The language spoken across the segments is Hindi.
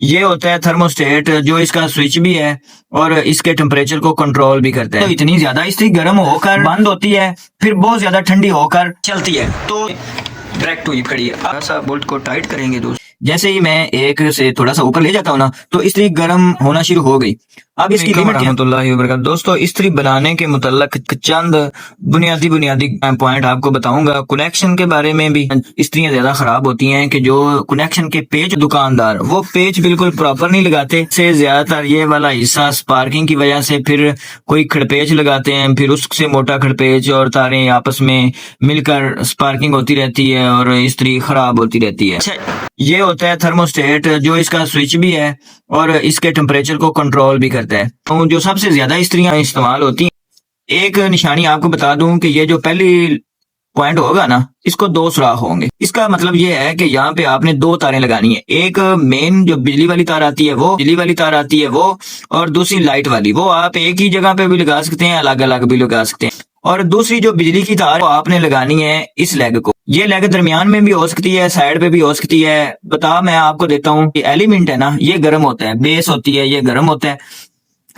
ये होता है थर्मोस्टेट, जो इसका स्विच भी है और इसके टेम्परेचर को कंट्रोल भी करता है। तो इतनी ज्यादा इस्त्री गर्म होकर बंद होती है, फिर बहुत ज्यादा ठंडी होकर चलती है, तो डायरेक्ट हुई खड़ी है। ऐसा बोल्ट को टाइट करेंगे दोस्त, जैसे ही मैं एक से थोड़ा सा ऊपर ले जाता हूँ ना, तो इस्त्री गर्म होना शुरू हो गई। अब इसकी लिमिट क्या? दोस्तों, इस्त्री बनाने के मुतल्लक चंद बुनियादी पॉइंट आपको बताऊंगा। कनेक्शन के बारे में भी इस्त्रियां ज्यादा खराब होती हैं कि जो कनेक्शन के पेच दुकानदार वो पेच बिल्कुल प्रॉपर नहीं लगाते, से ज्यादातर ये वाला हिस्सा स्पार्किंग की वजह से फिर कोई खड़पेच लगाते हैं, फिर उससे मोटा खड़पेच और तारें आपस में मिलकर स्पार्किंग होती रहती है और इस्त्री खराब होती रहती है। अच्छा, ये होता है थर्मोस्टेट, जो इसका स्विच भी है और इसके टेम्परेचर को कंट्रोल भी करता है। तो जो सबसे ज्यादा इस्त्रियां इस्तेमाल होती हैं, एक निशानी आपको बता दूं कि ये जो पहली पॉइंट होगा ना, इसको दो सुराख होंगे। इसका मतलब ये है कि यहाँ पे आपने दो तारें लगानी है। एक मेन जो बिजली वाली तार आती है वो और दूसरी लाइट वाली, वो आप एक ही जगह पे भी लगा सकते हैं, अलग अलग भी लगा सकते हैं। और दूसरी जो बिजली की तार, वो आपने लगानी है इस लेग को। ये लेग दरमियान में भी हो सकती है, साइड पे भी हो सकती है। मैं आपको देता हूँ कि एलिमेंट है ना, ये गर्म होता है, बेस होती है, ये गर्म होता है।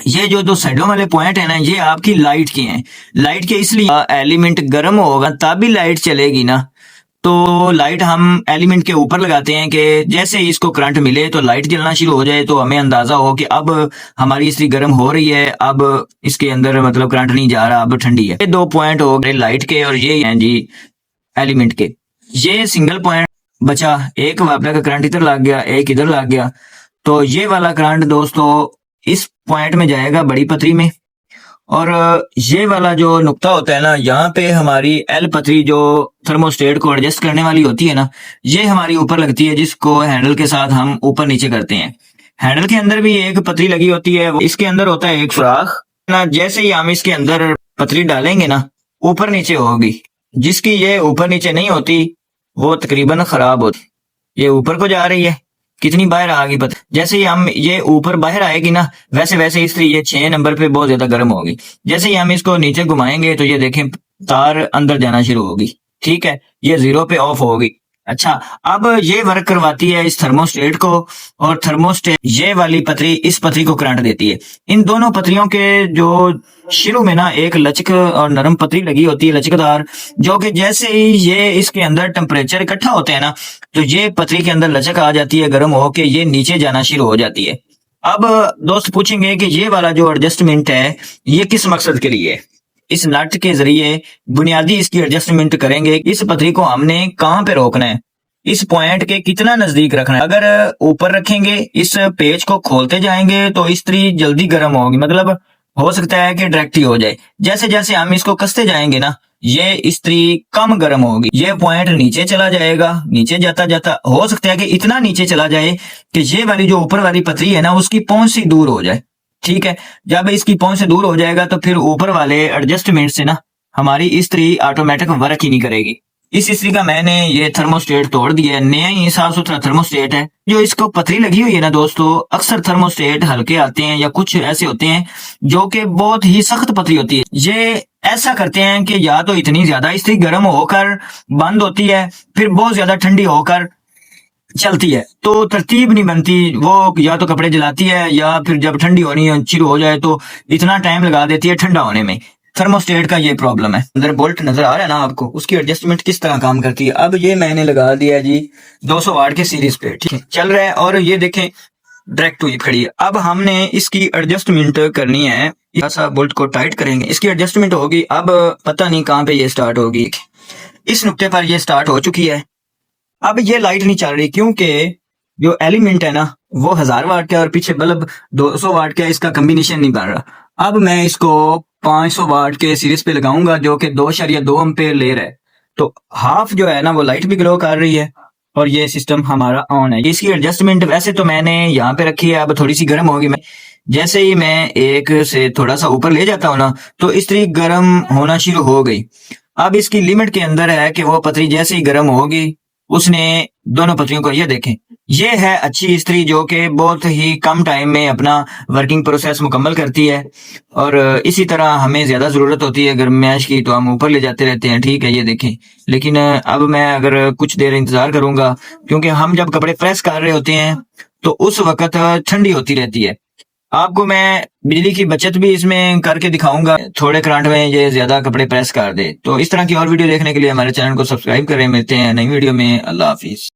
ये जो दो साइडों वाले पॉइंट है ना, ये आपकी लाइट के हैं। लाइट के इसलिए एलिमेंट गर्म होगा तभी लाइट चलेगी ना। तो लाइट हम एलिमेंट के ऊपर लगाते हैं कि जैसे ही इसको करंट मिले तो लाइट जलना शुरू हो जाए, तो हमें अंदाजा हो कि अब हमारी इस्त्री गर्म हो रही है, अब इसके अंदर मतलब करंट नहीं जा रहा, अब ठंडी है। ये दो पॉइंट हो गए लाइट के और ये हैं जी एलिमेंट के। ये सिंगल पॉइंट बचा, एक वापस का करंट इधर लग गया, एक इधर लग गया, तो ये वाला करंट दोस्तों इस पॉइंट में जाएगा बड़ी पतरी में। और ये वाला जो नुक्ता होता है ना, यहाँ पे हमारी एल पतरी जो थर्मोस्टेट को एडजस्ट करने वाली होती है ना, ये हमारी ऊपर लगती है, जिसको हैंडल के साथ हम ऊपर नीचे करते हैं। हैंडल के अंदर भी एक पतरी लगी होती है, इसके अंदर होता है एक सुराख ना। जैसे ही हम इसके अंदर पतरी डालेंगे ना, ऊपर नीचे होगी। जिसकी ये ऊपर नीचे नहीं होती वो तकरीबन खराब होती। ये ऊपर को जा रही है, कितनी बाहर आ गई पता। जैसे ही हम ये ऊपर बाहर आएगी ना, वैसे वैसे इस्त्री ये 6 नंबर पे बहुत ज्यादा गर्म होगी। जैसे ही हम इसको नीचे घुमाएंगे तो ये देखें तार अंदर जाना शुरू होगी, ठीक है, ये 0 पे ऑफ होगी। अच्छा, अब ये वर्क करवाती है इस थर्मोस्टेट को, और थर्मोस्टेट ये वाली पतरी इस पतरी को करंट देती है। इन दोनों पतरियों के जो शुरू में ना एक लचक और नरम पतरी लगी होती है, लचकदार, जो कि जैसे ही ये इसके अंदर टेम्परेचर इकट्ठा होते हैं ना, तो ये पतरी के अंदर लचक आ जाती है, गर्म होके ये नीचे जाना शुरू हो जाती है। अब दोस्त पूछेंगे कि ये वाला जो एडजस्टमेंट है ये किस मकसद के लिए है। इस नट के जरिए बुनियादी इसकी एडजस्टमेंट करेंगे। इस पतरी को हमने कहाँ पे रोकना है, इस पॉइंट के कितना नजदीक रखना है। अगर ऊपर रखेंगे, इस पेज को खोलते जाएंगे तो इस्त्री जल्दी गर्म होगी, मतलब हो सकता है कि डायरेक्ट ही हो जाए। जैसे जैसे हम इसको कसते जाएंगे ना, ये इस्त्री कम गर्म होगी, ये पॉइंट नीचे चला जाएगा। नीचे जाता जाता हो सकता है कि इतना नीचे चला जाए कि ये वाली जो ऊपर वाली पतरी है ना, उसकी पहुंच से दूर हो जाए, ठीक है। जब इसकी पहुंच से दूर हो जाएगा तो फिर ऊपर वाले एडजस्टमेंट से ना हमारी इस्त्री ऑटोमेटिक वर्क ही नहीं करेगी। इस इस्त्री का मैंने ये थर्मोस्टेट तोड़ दिया है, नया ही साफ सुथरा थर्मोस्टेट है। जो इसको पतरी लगी हुई है ना दोस्तों, अक्सर थर्मोस्टेट हल्के आते हैं या कुछ ऐसे होते हैं जो कि बहुत ही सख्त पतरी होती है। ये ऐसा करते हैं कि या तो इतनी ज्यादा इस्त्री गर्म होकर बंद होती है, फिर बहुत ज्यादा ठंडी होकर चलती है, तो तरतीब नहीं बनती। वो या तो कपड़े जलाती है या फिर जब ठंडी होनी शुरू हो जाए तो इतना टाइम लगा देती है ठंडा होने में। थर्मोस्टेट का ये प्रॉब्लम है। अंदर बोल्ट नजर आ रहा है ना आपको, उसकी एडजस्टमेंट किस तरह काम करती है। अब ये मैंने लगा दिया जी 200 वाट के सीरीज पे, ठीक है, चल रहा है, और ये देखें डायरेक्ट हुई खड़ी है। अब हमने इसकी एडजस्टमेंट करनी है, ऐसा बोल्ट को टाइट करेंगे, इसकी एडजस्टमेंट होगी। अब पता नहीं कहाँ पे ये स्टार्ट होगी, इस नुक्ते पर ये स्टार्ट हो चुकी है। अब ये लाइट नहीं चल रही क्योंकि जो एलिमेंट है ना वो 1000 वाट का और पीछे बल्ब 200 वाट का, इसका कॉम्बिनेशन नहीं बन रहा। अब मैं इसको 500 वाट के सीरीज पे लगाऊंगा जो कि 2.2 एम्पेयर ले रहा है, तो हाफ जो है ना वो लाइट भी ग्लो कर रही है और ये सिस्टम हमारा ऑन है। इसकी एडजस्टमेंट वैसे तो मैंने यहाँ पे रखी है, अब थोड़ी सी गर्म होगी। मैं जैसे ही मैं एक से थोड़ा सा ऊपर ले जाता हूँ ना, तो इस्त्री गर्म होना शुरू हो गई। अब इसकी लिमिट के अंदर है कि वो पतरी जैसे ही गर्म होगी उसने दोनों पतरियों को, ये देखें, ये है अच्छी इस्त्री जो कि बहुत ही कम टाइम में अपना वर्किंग प्रोसेस मुकम्मल करती है। और इसी तरह हमें ज्यादा जरूरत होती है गर्माश की, तो हम ऊपर ले जाते रहते हैं, ठीक है, ये देखें। लेकिन अब मैं अगर कुछ देर इंतजार करूंगा, क्योंकि हम जब कपड़े प्रेस कर रहे होते हैं तो उस वक्त ठंडी होती रहती है। आपको मैं बिजली की बचत भी इसमें करके दिखाऊंगा, थोड़े करंट में ये ज्यादा कपड़े प्रेस कर दे। तो इस तरह की और वीडियो देखने के लिए हमारे चैनल को सब्सक्राइब करें। मिलते हैं नई वीडियो में। अल्लाह हाफिज।